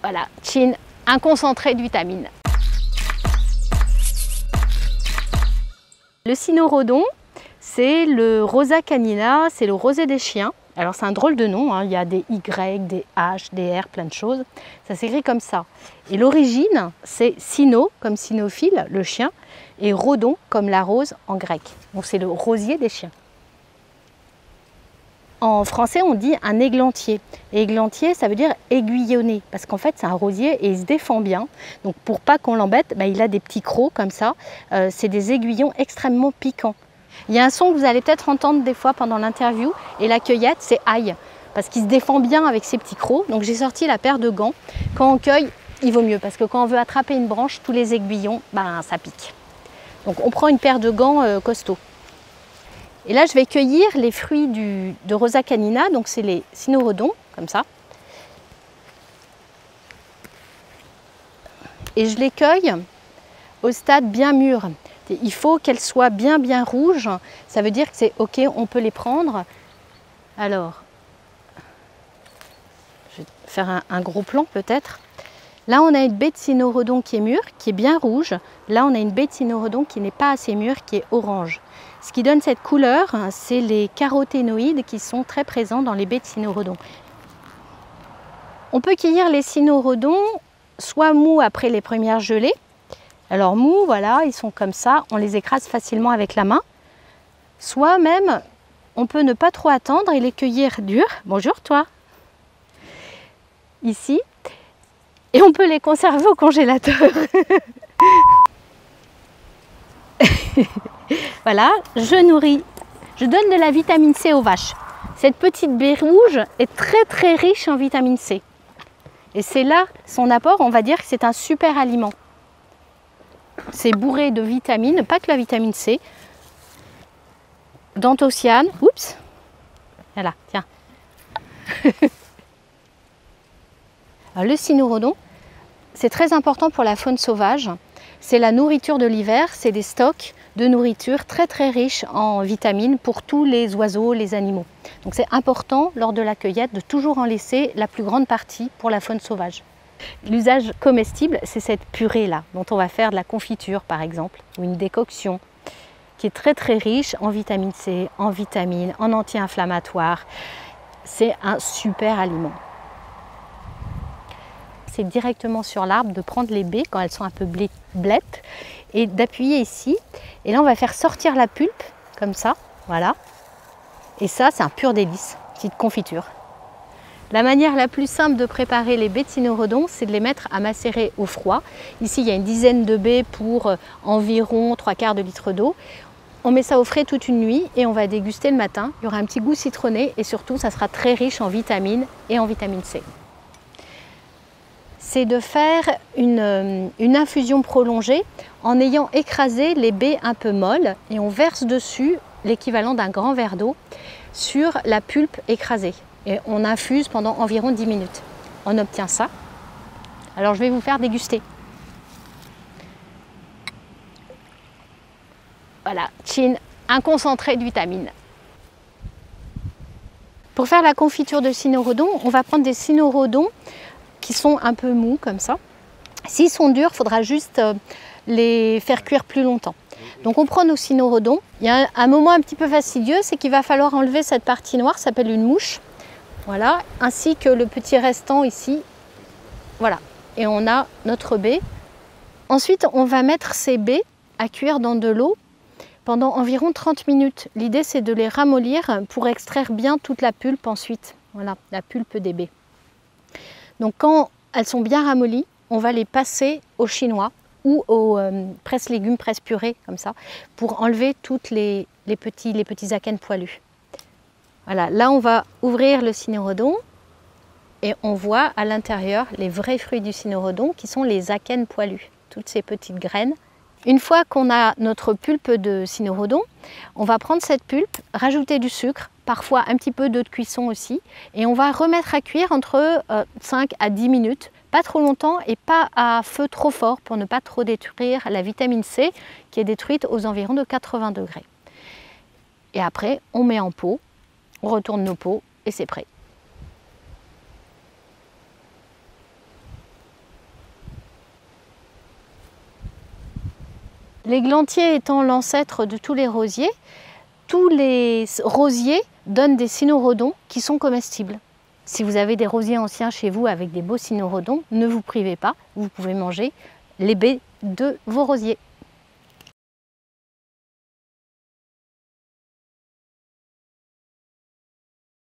Voilà, chin, un concentré de vitamines. Le cynorhodon, c'est le Rosa canina, c'est le rosé des chiens. Alors c'est un drôle de nom, hein. Il y a des Y, des H, des R, plein de choses. Ça s'écrit comme ça. Et l'origine, c'est cyno, comme cynophile, le chien, et rhodon, comme la rose en grec. Donc c'est le rosier des chiens. En français, on dit un églantier. Et églantier, ça veut dire aiguillonné, parce qu'en fait, c'est un rosier et il se défend bien. Donc pour pas qu'on l'embête, il a des petits crocs comme ça. C'est des aiguillons extrêmement piquants. Il y a un son que vous allez peut-être entendre des fois pendant l'interview, et la cueillette, c'est aïe, parce qu'il se défend bien avec ses petits crocs. Donc j'ai sorti la paire de gants. Quand on cueille, il vaut mieux, parce que quand on veut attraper une branche, tous les aiguillons, ça pique. Donc on prend une paire de gants costauds. Et là, je vais cueillir les fruits de Rosa canina, donc c'est les cynorhodons, comme ça. Et je les cueille au stade bien mûr. Il faut qu'elles soient bien rouges, ça veut dire que c'est ok, on peut les prendre. Alors, je vais faire un gros plan peut-être. Là, on a une baie de cynorhodon qui est mûre, qui est bien rouge. Là, on a une baie de cynorhodon qui n'est pas assez mûre, qui est orange. Ce qui donne cette couleur, c'est les caroténoïdes qui sont très présents dans les baies de cynorhodon. On peut cueillir les cynorhodons soit mous après les premières gelées. Alors mous, voilà, ils sont comme ça, on les écrase facilement avec la main. Soit même, on peut ne pas trop attendre et les cueillir durs. Bonjour toi. Ici. Et on peut les conserver au congélateur. Voilà, je nourris, je donne de la vitamine C aux vaches. Cette petite baie rouge est très riche en vitamine C. Et c'est là son apport, on va dire que c'est un super aliment. C'est bourré de vitamines, pas que la vitamine C, d'anthocyanes, oups, voilà, tiens. Alors, le cynorhodon, c'est très important pour la faune sauvage. C'est la nourriture de l'hiver, c'est des stocks de nourriture très riches en vitamines pour tous les oiseaux, les animaux. Donc c'est important lors de la cueillette de toujours en laisser la plus grande partie pour la faune sauvage. L'usage comestible, c'est cette purée-là, dont on va faire de la confiture par exemple, ou une décoction, qui est très riche en vitamine C, en vitamines, en anti-inflammatoires. C'est un super aliment. C'est directement sur l'arbre de prendre les baies quand elles sont un peu blettes et d'appuyer ici. Et là, on va faire sortir la pulpe, comme ça, voilà. Et ça, c'est un pur délice, petite confiture. La manière la plus simple de préparer les baies de cynorhodon, c'est de les mettre à macérer au froid. Ici, il y a une dizaine de baies pour environ 3/4 de litre d'eau. On met ça au frais toute une nuit et on va déguster le matin. Il y aura un petit goût citronné et surtout, ça sera très riche en vitamines et en vitamine C. C'est de faire une infusion prolongée en ayant écrasé les baies un peu molles et on verse dessus l'équivalent d'un grand verre d'eau sur la pulpe écrasée. Et on infuse pendant environ 10 minutes. On obtient ça. Alors je vais vous faire déguster. Voilà, chin, un concentré de vitamines. Pour faire la confiture de cynorhodon, on va prendre des cynorhodons qui sont un peu mous comme ça. S'ils sont durs, il faudra juste les faire cuire plus longtemps. Donc on prend nos cynorhodons. Il y a un moment un petit peu fastidieux, c'est qu'il va falloir enlever cette partie noire, ça s'appelle une mouche. Voilà, ainsi que le petit restant ici. Voilà, et on a notre baie. Ensuite, on va mettre ces baies à cuire dans de l'eau pendant environ 30 minutes. L'idée, c'est de les ramollir pour extraire bien toute la pulpe ensuite. Voilà, la pulpe des baies. Donc quand elles sont bien ramollies, on va les passer au chinois ou au presse-légumes, presse-purée, comme ça, pour enlever toutes les petits akènes poilus. Voilà, là on va ouvrir le cynorhodon et on voit à l'intérieur les vrais fruits du cynorhodon qui sont les akènes poilus, toutes ces petites graines. Une fois qu'on a notre pulpe de cynorhodon, on va prendre cette pulpe, rajouter du sucre, parfois un petit peu d'eau de cuisson aussi, et on va remettre à cuire entre 5 à 10 minutes, pas trop longtemps et pas à feu trop fort pour ne pas trop détruire la vitamine C qui est détruite aux environs de 80 degrés. Et après, on met en pot, on retourne nos pots et c'est prêt. L'églantier étant l'ancêtre de tous les rosiers donnent des cynorrhodons qui sont comestibles. Si vous avez des rosiers anciens chez vous avec des beaux cynorrhodons, ne vous privez pas, vous pouvez manger les baies de vos rosiers.